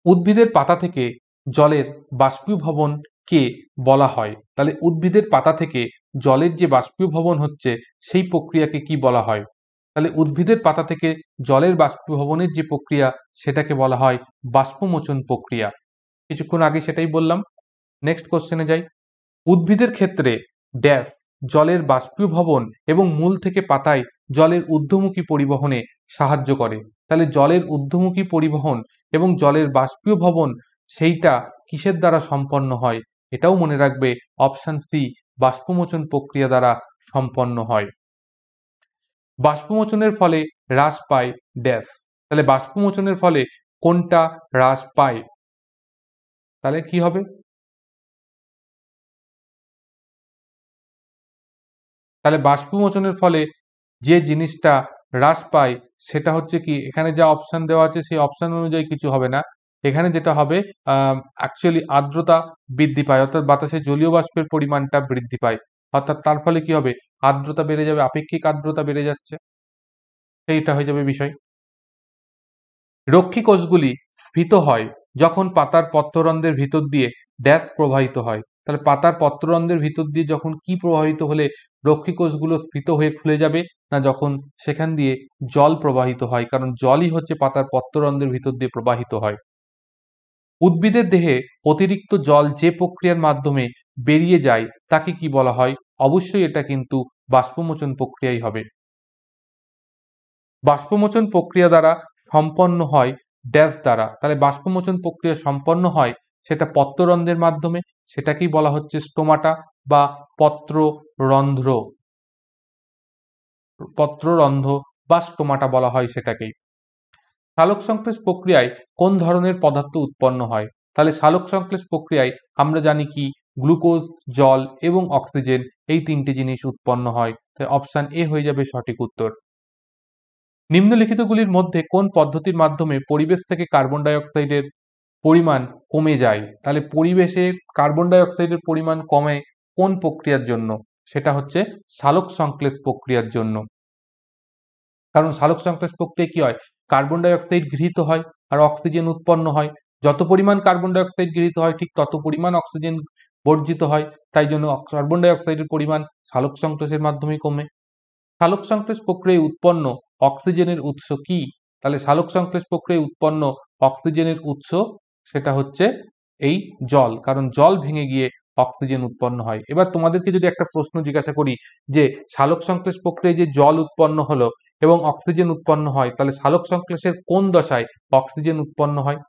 উদ্ভিদের পাতা থেকে জলের বাষ্পীভবনকে বলা হয়। তাহলে উদ্ভিদের পাতা থেকে জলের যে বাষ্পীভবন হচ্ছে সেই প্রক্রিয়াকে কি বলা হয়? তাহলে উদ্ভিদের পাতা থেকে জলের বাষ্পীভবনের যে প্রক্রিয়া, সেটাকে বলা হয় বাষ্পমোচন প্রক্রিয়া। কিছুক্ষণ আগে সেটাই বললাম। নেক্সট কোশ্চেনে যাই। উদ্ভিদের ক্ষেত্রে ড্যাশ জলের বাষ্পীভবন এবং মূল থেকে পাতায় জলের ঊর্ধ্বমুখী পরিবহনে সাহায্য করে। তাহলে জলের ঊর্ধ্বমুখী পরিবহন এবং জলের বাষ্পীভবন সেইটা কিসের দ্বারা সম্পন্ন হয়? এটাও মনে রাখবে, অপশন সি, বাষ্পমোচন প্রক্রিয়া দ্বারা সম্পন্ন হয়। বাষ্পমোচনের ফলে হ্রাস পায় ড্যাশ। তাহলে বাষ্পমোচনের ফলে কোনটা হ্রাস পায়? তাহলে কি হবে? তাহলে বাষ্পমোচনের ফলে যে জিনিসটা হ্রাস পায় সেটা হচ্ছে কি, এখানে যা অপশন দেওয়া আছে সেই অপশন অনুযায়ী কিছু হবে না। এখানে যেটা হবে অ্যাকচুয়ালি আর্দ্রতা বৃদ্ধি পায়, অর্থাৎ বাতাসে জলীয় বাষ্পের পরিমাণটা বৃদ্ধি পায়। অর্থাৎ তার ফলে কি হবে, আর্দ্রতা বেড়ে যাবে, আপেক্ষিক আর্দ্রতা বেড়ে যাচ্ছে, সেইটা হয়ে যাবে বিষয়। রক্ষী কোষগুলি স্ফীত হয় যখন পাতার পত্ররন্ধ্রের ভিতর দিয়ে ড্যাশ প্রবাহিত হয়। তাহলে পাতার পত্ররন্ধ্রের ভিতর দিয়ে যখন কি প্রবাহিত হলে রক্ষী কোষগুলো স্ফীত হয়ে খুলে যাবে? না, যখন সেখান দিয়ে জল প্রবাহিত হয়, কারণ জলই হচ্ছে পাতার পত্ররন্ধ্রের ভিতর দিয়ে প্রবাহিত হয়। উদ্ভিদের দেহে অতিরিক্ত জল যে প্রক্রিয়ার মাধ্যমে বেরিয়ে যায় তাকে কি বলা হয়? অবশ্যই এটা কিন্তু বাষ্পমোচন প্রক্রিয়াই হবে। বাষ্পমোচন প্রক্রিয়া দ্বারা সম্পন্ন হয় ড্যাশ দ্বারা। তাহলে বাষ্পমোচন প্রক্রিয়া সম্পন্ন হয় সেটা পত্ররন্ধ্রের মাধ্যমে, সেটাকেই বলা হচ্ছে স্টোমাটা বা পত্ররন্ধ্র। পত্ররন্ধ্র বা স্টোমাটা বলা হয় সেটাকেই। সালোক সংশ্লেষ প্রক্রিয়ায় কোন ধরনের পদার্থ উৎপন্ন হয়? তাহলে সালোক সংশ্লেষ প্রক্রিয়ায় আমরা জানি কি, গ্লুকোজ, জল এবং অক্সিজেন, এই তিনটে জিনিস উৎপন্ন হয়। তাই অপশন এ হয়ে যাবে সঠিক উত্তর। নিম্নলিখিতগুলির মধ্যে কোন পদ্ধতির মাধ্যমে পরিবেশ থেকে কার্বন ডাই অক্সাইডের পরিমাণ কমে যায়? তাহলে পরিবেশে কার্বন ডাই অক্সাইডের পরিমাণ কমে কোন প্রক্রিয়ার জন্য? সেটা হচ্ছে সালোক সংশ্লেষ প্রক্রিয়ার জন্য। কারণ সালোক সংশ্লেষ প্রক্রিয়ায় কি হয়, কার্বন ডাই অক্সাইড গৃহীত হয় আর অক্সিজেন উৎপন্ন হয়। যত পরিমাণ কার্বন ডাই অক্সাইড গৃহীত হয় ঠিক তত পরিমাণ অক্সিজেন বর্জিত হয়। তাই জন্য কার্বন ডাই অক্সাইডের পরিমাণ সালোক সংশ্লেষের মাধ্যমে কমে। সালোক সংশ্লেষ প্রক্রিয়ায় উৎপন্ন অক্সিজেনের উৎস কি? তাহলে সালোক সংশ্লেষ প্রক্রিয়ায় উৎপন্ন অক্সিজেনের উৎস সেটা হচ্ছে এই জল, কারণ জল ভেঙে গিয়ে অক্সিজেন উৎপন্ন হয়। এবার তোমাদেরকে যদি একটা প্রশ্ন জিজ্ঞাসা করি যে সালোক সংশ্লেষ প্রক্রিয়ায় যে জল উৎপন্ন হলো এবং অক্সিজেন উৎপন্ন হয়, তাহলে সালোক সংশ্লেষের কোন দশায় অক্সিজেন উৎপন্ন হয়?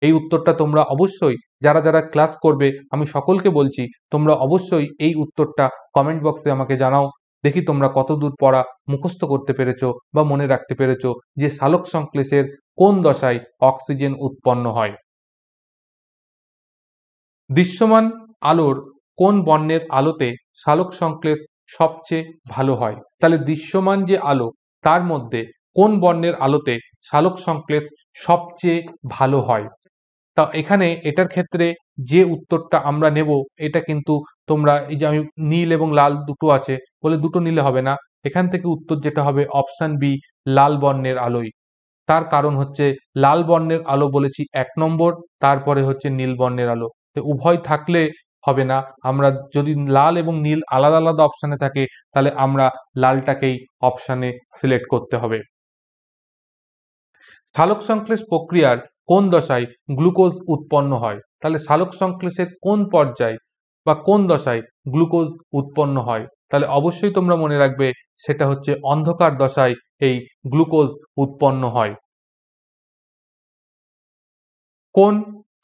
এই উত্তরটা তোমরা অবশ্যই যারা যারা ক্লাস করবে, আমি সকলকে বলছি তোমরা অবশ্যই এই উত্তরটা কমেন্ট বক্সে আমাকে জানাও। দেখি তোমরা কতদূর পড়া মুখস্থ করতে পেরেছো বা মনে রাখতে পেরেছো যে সালোক সংশ্লেষের কোন দশায় অক্সিজেন উৎপন্ন হয়। দৃশ্যমান আলোর কোন বর্ণের আলোতে সালোক সংশ্লেষ সবচেয়ে ভালো হয়? তাহলে দৃশ্যমান যে আলো তার মধ্যে কোন বর্ণের আলোতে সালোক সংশ্লেষ সবচেয়ে ভালো হয়? তা এখানে এটার ক্ষেত্রে যে উত্তরটা আমরা নেব, এটা কিন্তু তোমরা এই যে আমি নীল এবং লাল দুটো আছে বলে দুটো নিলে হবে না, এখান থেকে উত্তর যেটা হবে অপশন বি, লাল বর্ণের আলোই। তার কারণ হচ্ছে লাল বর্ণের আলো বলেছি 1 নম্বর, তারপরে হচ্ছে নীল বর্ণের আলো। তো উভয় থাকলে হবে না, আমরা যদি লাল এবং নীল আলাদা আলাদা অপশানে থাকে তাহলে আমরা লালটাকেই অপশানে সিলেক্ট করতে হবে। সালোক সংশ্লেষ প্রক্রিয়ার কোন দশায় গ্লুকোজ উৎপন্ন হয়? তাহলে সালোক সংশ্লেষের কোন পর্যায় বা কোন দশায় গ্লুকোজ উৎপন্ন হয়? তাহলে অবশ্যই তোমরা মনে রাখবে সেটা হচ্ছে অন্ধকার দশায় এই গ্লুকোজ উৎপন্ন হয়। কোন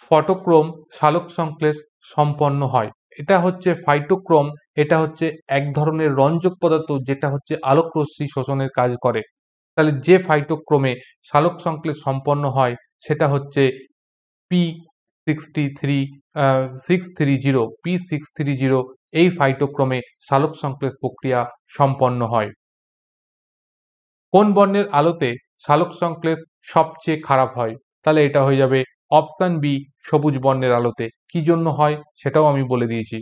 ফটোক্রোম সালোক সংশ্লেষ সম্পন্ন হয়? এটা হচ্ছে ফাইটোক্রোম। এটা হচ্ছে এক ধরনের রঞ্জক পদার্থ যেটা হচ্ছে আলোক রশ্মি শোষণের কাজ করে। তাহলে যে ফাইটোক্রোমে সালোক সংশ্লেষ সম্পন্ন হয় সেটা হচ্ছে P63 630 এই ফাইটোক্রোমে সালোক সংশ্লেষ প্রক্রিয়া সম্পন্ন হয়। কোন বর্ণের আলোতে সালোক সংশ্লেষ সবচেয়ে খারাপ হয়? তাহলে এটা হয়ে যাবে অপশন বি, সবুজ বর্ণের আলোতে। কি জন্য হয় সেটাও আমি বলে দিয়েছি।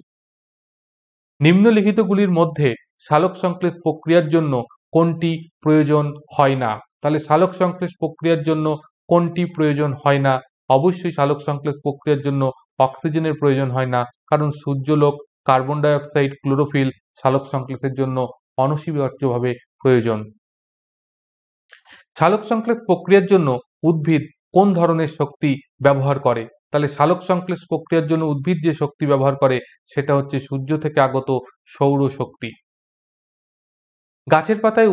নিম্নলিখিতগুলির মধ্যে সালোক সংশ্লেষ প্রক্রিয়ার জন্য কোনটি প্রয়োজন হয় না? তাহলে সালোক সংশ্লেষ প্রক্রিয়ার জন্য কোনটি প্রয়োজন হয় না? অবশ্যই সালোক সংশ্লেষ প্রক্রিয়ার জন্য অক্সিজেনের প্রয়োজন হয় না, কারণ সূর্যালোক, কার্বন ডাই অক্সাইড, ক্লোরোফিল সালোক সংশ্লেষের জন্য অনস্বীকার্যভাবে প্রয়োজন। সালোক সংশ্লেষ প্রক্রিয়ার জন্য উদ্ভিদ কোন ধরনের শক্তি ব্যবহার করে? তাহলে সালোক সংশ্লেষ প্রক্রিয়ার জন্য উদ্ভিদ যে শক্তি ব্যবহার করে সেটা হচ্ছে সূর্য থেকে আগত সৌর শক্তি। গাছের পাতায়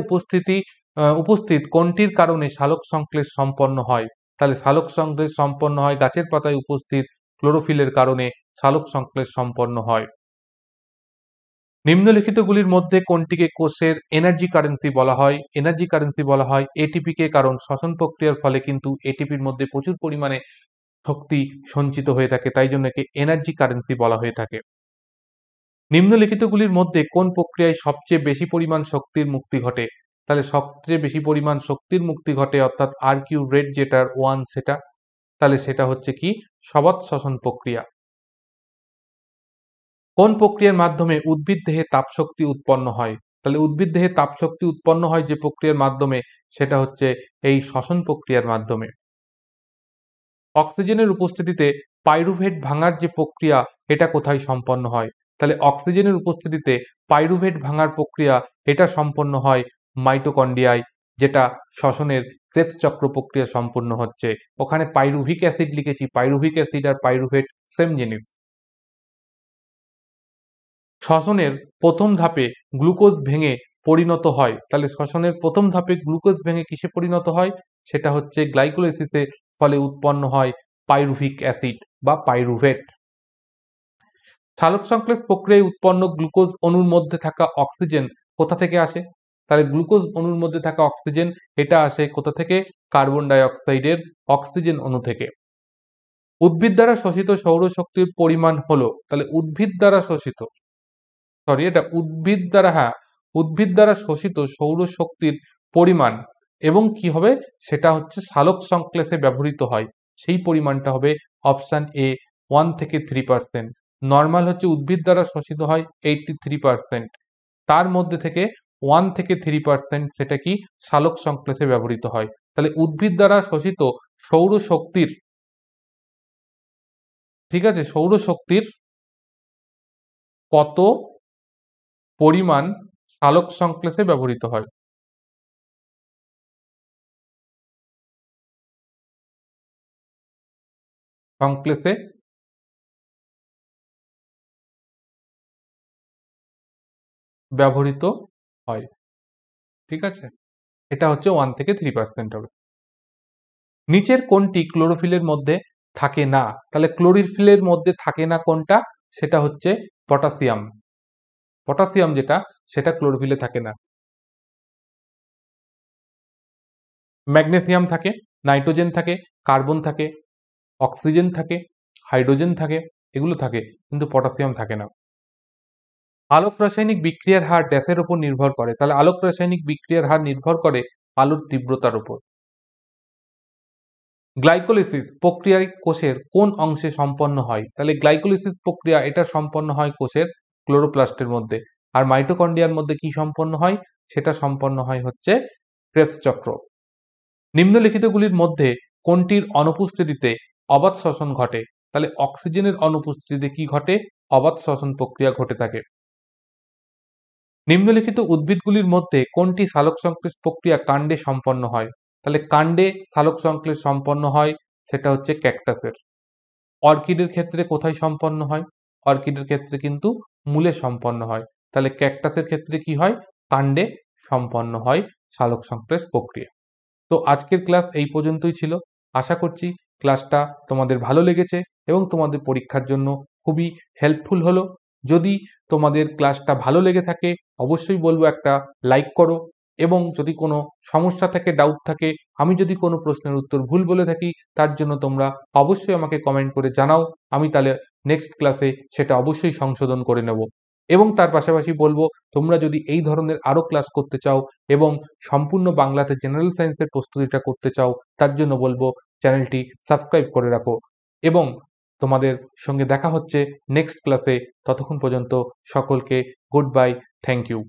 উপস্থিত কোনটির কারণে সালোক সংশ্লেষ সম্পন্ন হয়? তাহলে সালোক সংশ্লেষ সম্পন্ন হয় গাছের পাতায় উপস্থিত ক্লোরোফিলের কারণে সালোক সংশ্লেষ সম্পন্ন হয়। নিম্নলিখিতগুলির মধ্যে কোনটিকে কোষের এনার্জি কারেন্সি বলা হয়? এনার্জি কারেন্সি বলা হয় এটিপিকে, কারণ শ্বসন প্রক্রিয়ার ফলে কিন্তু এটিপির মধ্যে প্রচুর পরিমাণে শক্তি সঞ্চিত হয়ে থাকে, তাই জন্য একে এনার্জি কারেন্সি বলা হয়ে থাকে। নিম্নলিখিতগুলির মধ্যে কোন প্রক্রিয়ায় সবচেয়ে বেশি পরিমাণ শক্তির মুক্তি ঘটে? তাহলে সবচেয়ে বেশি পরিমাণ শক্তির মুক্তি ঘটে অর্থাৎ আরকিউ রেট যেটার 1 সেটা, তাহলে সেটা হচ্ছে কি সবৎ শ্বসন প্রক্রিয়া। কোন প্রক্রিয়ার মাধ্যমে উদ্ভিদ দেহে তাপশক্তি উৎপন্ন হয়? তাহলে উদ্ভিদ দেহে তাপশক্তি উৎপন্ন হয় যে প্রক্রিয়ার মাধ্যমে সেটা হচ্ছে এই শ্বসন প্রক্রিয়ার মাধ্যমে। অক্সিজেনের উপস্থিতিতে পাইরুভেট ভাঙার যে প্রক্রিয়া এটা কোথায় সম্পন্ন হয়? তাহলে অক্সিজেনের উপস্থিতিতে পাইরুভেট ভাঙার প্রক্রিয়া এটা সম্পন্ন হয় মাইটোকন্ড্রিয়ায়, যেটা শ্বসনের ক্রেবস চক্র প্রক্রিয়া সম্পন্ন হচ্ছে। ওখানে পাইরুভিক অ্যাসিড লিখেছি, পাইরুভিক অ্যাসিড আর পাইরুভেট সেম জিনিস। শ্বসনের প্রথম ধাপে গ্লুকোজ ভেঙে পরিণত হয়, তাহলে শ্বসনের প্রথম ধাপে গ্লুকোজ ভেঙে কিসে পরিণত হয়? সেটা হচ্ছে গ্লাইকোলাইসিসের ফলে উৎপন্ন হয় পাইরুভিক অ্যাসিড বা পাইরুভেট। সালোক সংশ্লেষ প্রক্রিয়ায় উৎপন্ন গ্লুকোজ অণুর মধ্যে থাকা অক্সিজেন কোথা থেকে আসে? তাহলে গ্লুকোজ অণুর মধ্যে থাকা অক্সিজেন এটা আসে কোথা থেকে? কার্বন ডাই অক্সাইডের অক্সিজেন অণু থেকে। উদ্ভিদ দ্বারা শোষিত সৌরশক্তির পরিমাণ হলো, তাহলে উদ্ভিদ দ্বারা শোষিত, সরি এটা উদ্ভিদ দ্বারা শোষিত সৌরশক্তির পরিমাণ এবং কি হবে সেটা হচ্ছে সালোক সংশ্লেষে ব্যবহৃত হয় সেই পরিমাণটা হবে অপশন এ 1 থেকে 3%। নর্মাল হচ্ছে উদ্ভিদ দ্বারা শোষিত হয় 83%, তার মধ্যে থেকে 1 থেকে 3% সেটা কি সালোক সংশ্লেষে ব্যবহৃত হয়। তাহলে উদ্ভিদ দ্বারা শোষিত সৌরশক্তির, ঠিক আছে, সৌরশক্তির কত পরিমাণ সালোক সংশ্লেষে ব্যবহৃত হয়? সংশ্লেষে ব্যবহৃত হয়। ঠিক আছে, এটা হচ্ছে 1 থেকে 3% হবে। নিচের কোনটি ক্লোরোফিলের মধ্যে থাকে না? তাহলে ক্লোরোফিলের মধ্যে থাকে না কোনটা? সেটা হচ্ছে পটাশিয়াম। পটাশিয়াম যেটা, সেটা ক্লোরোফিলে থাকে না। ম্যাগনেসিয়াম থাকে, নাইট্রোজেন থাকে, কার্বন থাকে, অক্সিজেন থাকে, হাইড্রোজেন থাকে, এগুলো থাকে, কিন্তু পটাশিয়াম থাকে না। আলোক রাসায়নিক বিক্রিয়ার হার ড্যাশের উপর নির্ভর করে? তাহলে আলোক রাসায়নিক বিক্রিয়ার হার নির্ভর করে আলোর তীব্রতার উপর। গ্লাইকোলিসিস প্রক্রিয়ায় কোষের কোন অংশে সম্পন্ন হয়? তাহলে গ্লাইকোলিসিস প্রক্রিয়া এটা সম্পন্ন হয় কোষের ক্লোরোপ্লাস্টের মধ্যে। আর মাইটোকন্ড্রিয়ার মধ্যে কি সম্পন্ন হয়? সেটা সম্পন্ন হয় হচ্ছে ক্রেবস চক্র। নিম্নলিখিতগুলির মধ্যে কোনটির অনুপস্থিতিতে অবাত শ্বসন ঘটে? তাহলে অক্সিজেনের অনুপস্থিতিতে কি ঘটে? অবাত শ্বসন প্রক্রিয়া ঘটে থাকে। নিম্নলিখিত উদ্ভিদগুলির মধ্যে কোনটি সালোকসংশ্লেষ প্রক্রিয়া কাণ্ডে সম্পন্ন হয়? তাহলে কাণ্ডে সালোকসংশ্লেষ সম্পন্ন হয়, সেটা হচ্ছে ক্যাকটাসের। অর্কিডের ক্ষেত্রে কোথায় সম্পন্ন হয়? অর্কিডের ক্ষেত্রে কিন্তু মূলে সম্পন্ন হয়। তাহলে ক্যাকটাসের ক্ষেত্রে কি হয়? কাণ্ডে সম্পন্ন হয় সালোকসংশ্লেষ প্রক্রিয়া। তো আজকের ক্লাস এই পর্যন্তই ছিল। আশা করছি ক্লাসটা তোমাদের ভালো লেগেছে এবং তোমাদের পরীক্ষার জন্য খুবই হেল্পফুল হলো। যদি তোমাদের ক্লাসটা ভালো লেগে থাকে অবশ্যই বলবো একটা লাইক করো, এবং যদি কোনো সমস্যা থাকে, ডাউট থাকে, আমি যদি কোনো প্রশ্নের উত্তর ভুল বলে থাকি, তার জন্য তোমরা অবশ্যই আমাকে কমেন্ট করে জানাও। আমি তাহলে নেক্সট ক্লাসে সেটা অবশ্যই সংশোধন করে নেব। এবং তার পাশাপাশি বলবো, তোমরা যদি এই ধরনের আরও ক্লাস করতে চাও এবং সম্পূর্ণ বাংলাতে জেনারেল সায়েন্সের প্রস্তুতিটা করতে চাও, তার জন্য বলবো চ্যানেলটি সাবস্ক্রাইব করে রাখো। এবং তোমাদের সঙ্গে দেখা হচ্ছে নেক্সট ক্লাসে। ততক্ষণ পর্যন্ত সকলকে গুড বাই, থ্যাংক ইউ।